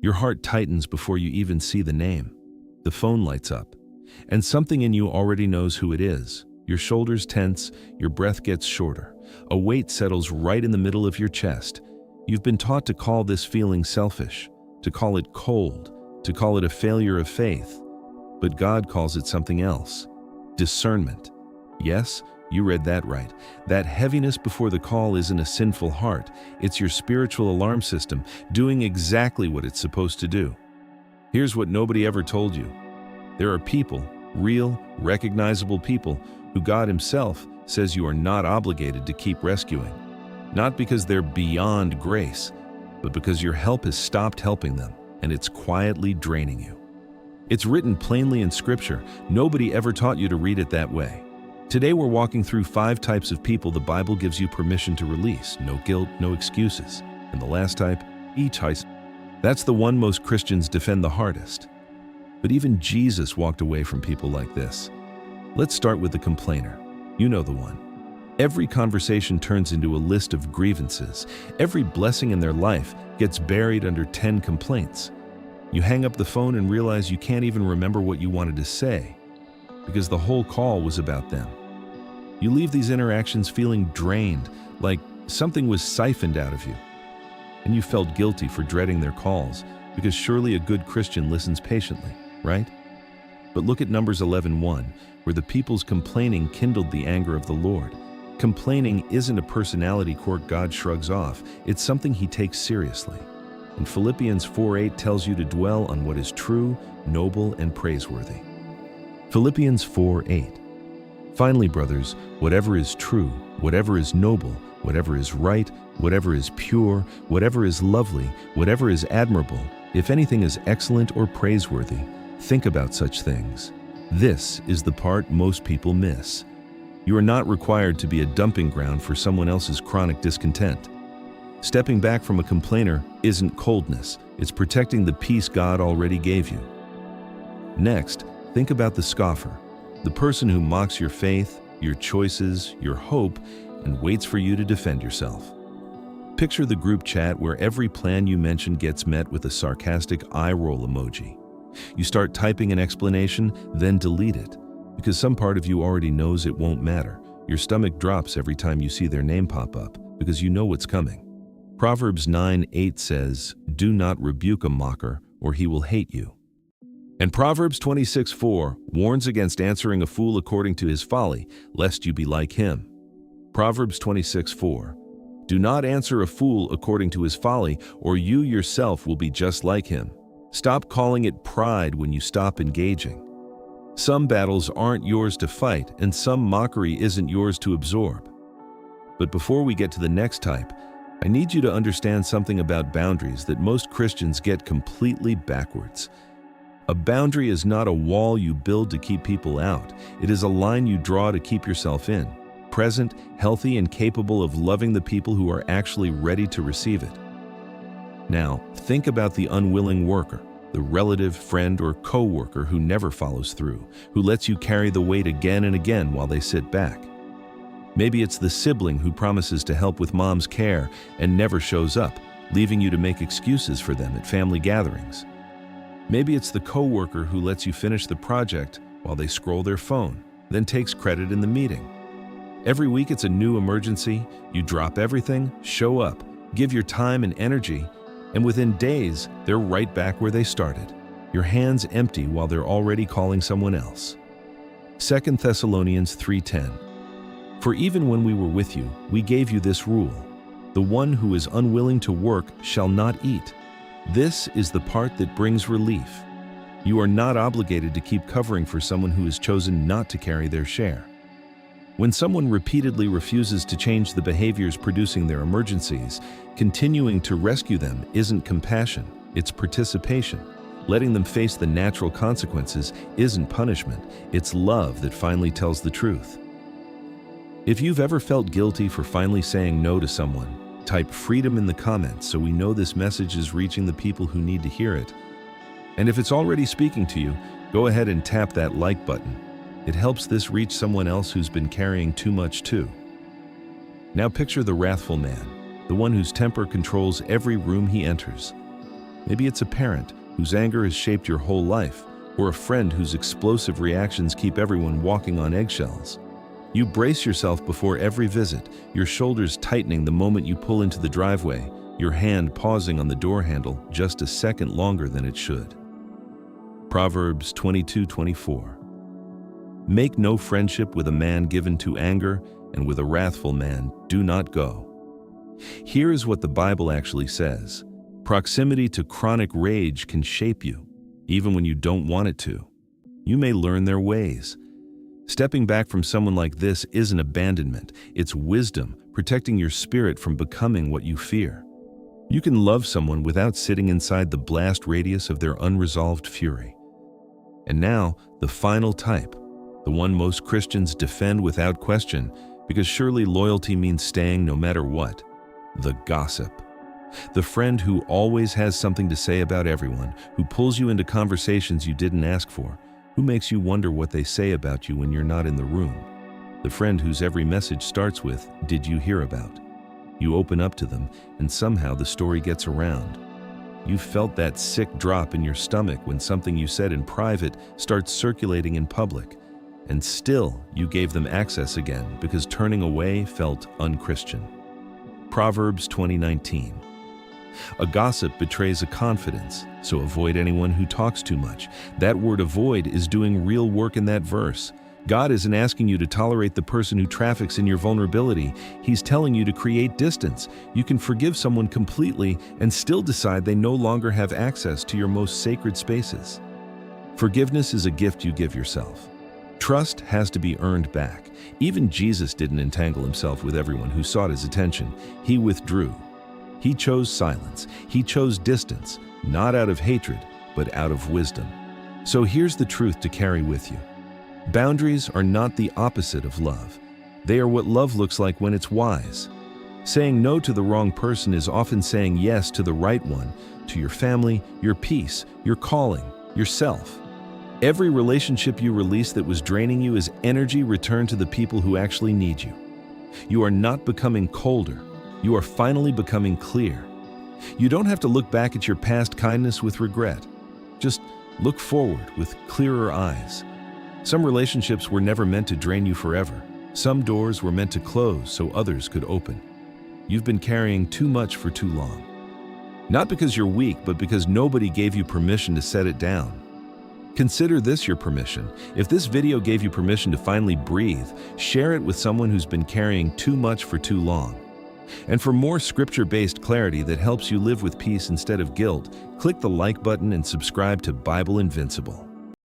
Your heart tightens before you even see the name. The phone lights up, and something in you already knows who it is. Your shoulders tense, your breath gets shorter. A weight settles right in the middle of your chest. You've been taught to call this feeling selfish, to call it cold, to call it a failure of faith. But God calls it something else: discernment. Yes, you read that right. That heaviness before the call isn't a sinful heart. It's your spiritual alarm system doing exactly what it's supposed to do. Here's what nobody ever told you. There are people, real, recognizable people, who God Himself says you are not obligated to keep rescuing. Not because they're beyond grace, but because your help has stopped helping them, and it's quietly draining you. It's written plainly in Scripture. Nobody ever taught you to read it that way. Today we're walking through 5 types of people the Bible gives you permission to release. No guilt, no excuses. And the last type, type. That's the one most Christians defend the hardest. But even Jesus walked away from people like this. Let's start with the complainer. You know the one. Every conversation turns into a list of grievances. Every blessing in their life gets buried under 10 complaints. You hang up the phone and realize you can't even remember what you wanted to say, because the whole call was about them. You leave these interactions feeling drained, like something was siphoned out of you. And you felt guilty for dreading their calls, because surely a good Christian listens patiently, right? But look at Numbers 11:1, where the people's complaining kindled the anger of the Lord. Complaining isn't a personality quirk God shrugs off. It's something He takes seriously. And Philippians 4:8 tells you to dwell on what is true, noble, and praiseworthy. Philippians 4:8. Finally, brothers, whatever is true, whatever is noble, whatever is right, whatever is pure, whatever is lovely, whatever is admirable, if anything is excellent or praiseworthy, think about such things. This is the part most people miss. You are not required to be a dumping ground for someone else's chronic discontent. Stepping back from a complainer isn't coldness, it's protecting the peace God already gave you. Next, think about the scoffer, the person who mocks your faith, your choices, your hope, and waits for you to defend yourself. Picture the group chat where every plan you mention gets met with a sarcastic eye roll emoji. You start typing an explanation, then delete it, because some part of you already knows it won't matter. Your stomach drops every time you see their name pop up, because you know what's coming. Proverbs 9:8 says, "Do not rebuke a mocker, or he will hate you." And Proverbs 26:4 warns against answering a fool according to his folly, lest you be like him. Proverbs 26:4. Do not answer a fool according to his folly, or you yourself will be just like him. Stop calling it pride when you stop engaging. Some battles aren't yours to fight, and some mockery isn't yours to absorb. But before we get to the next type, I need you to understand something about boundaries that most Christians get completely backwards. A boundary is not a wall you build to keep people out. It is a line you draw to keep yourself in, present, healthy, and capable of loving the people who are actually ready to receive it. Now, think about the unwilling worker, the relative, friend, or co-worker who never follows through, who lets you carry the weight again and again while they sit back. Maybe it's the sibling who promises to help with mom's care and never shows up, leaving you to make excuses for them at family gatherings. Maybe it's the co-worker who lets you finish the project while they scroll their phone, then takes credit in the meeting. Every week it's a new emergency. You drop everything, show up, give your time and energy, and within days, they're right back where they started. Your hands empty while they're already calling someone else. 2 Thessalonians 3:10. For even when we were with you, we gave you this rule: the one who is unwilling to work shall not eat. This is the part that brings relief. You are not obligated to keep covering for someone who has chosen not to carry their share. When someone repeatedly refuses to change the behaviors producing their emergencies, continuing to rescue them isn't compassion, it's participation. Letting them face the natural consequences isn't punishment, it's love that finally tells the truth. If you've ever felt guilty for finally saying no to someone, type freedom in the comments so we know this message is reaching the people who need to hear it. And if it's already speaking to you, go ahead and tap that like button. It helps this reach someone else who's been carrying too much too. Now picture the wrathful man, the one whose temper controls every room he enters. Maybe it's a parent whose anger has shaped your whole life, or a friend whose explosive reactions keep everyone walking on eggshells. You brace yourself before every visit, your shoulders tightening the moment you pull into the driveway, your hand pausing on the door handle just a second longer than it should. Proverbs 22:24. Make no friendship with a man given to anger, and with a wrathful man do not go. Here is what the Bible actually says. Proximity to chronic rage can shape you, even when you don't want it to. You may learn their ways. Stepping back from someone like this isn't abandonment, it's wisdom, protecting your spirit from becoming what you fear. You can love someone without sitting inside the blast radius of their unresolved fury. And now, the final type, the one most Christians defend without question, because surely loyalty means staying no matter what. The gossip. The friend who always has something to say about everyone, who pulls you into conversations you didn't ask for, who makes you wonder what they say about you when you're not in the room. The friend whose every message starts with, "Did you hear about?" You open up to them, and somehow the story gets around. You felt that sick drop in your stomach when something you said in private starts circulating in public, and still you gave them access again because turning away felt unchristian. Proverbs 20:19. A gossip betrays a confidence, so avoid anyone who talks too much. That word avoid is doing real work in that verse. God isn't asking you to tolerate the person who traffics in your vulnerability. He's telling you to create distance. You can forgive someone completely and still decide they no longer have access to your most sacred spaces. Forgiveness is a gift you give yourself. Trust has to be earned back. Even Jesus didn't entangle himself with everyone who sought his attention. He withdrew. He chose silence. He chose distance, not out of hatred, but out of wisdom. So here's the truth to carry with you. Boundaries are not the opposite of love. They are what love looks like when it's wise. Saying no to the wrong person is often saying yes to the right one, to your family, your peace, your calling, yourself. Every relationship you release that was draining you is energy returned to the people who actually need you. You are not becoming colder. You are finally becoming clear. You don't have to look back at your past kindness with regret. Just look forward with clearer eyes. Some relationships were never meant to drain you forever. Some doors were meant to close so others could open. You've been carrying too much for too long. Not because you're weak, but because nobody gave you permission to set it down. Consider this your permission. If this video gave you permission to finally breathe, share it with someone who's been carrying too much for too long. And for more scripture-based clarity that helps you live with peace instead of guilt, click the like button and subscribe to Bible Invincible.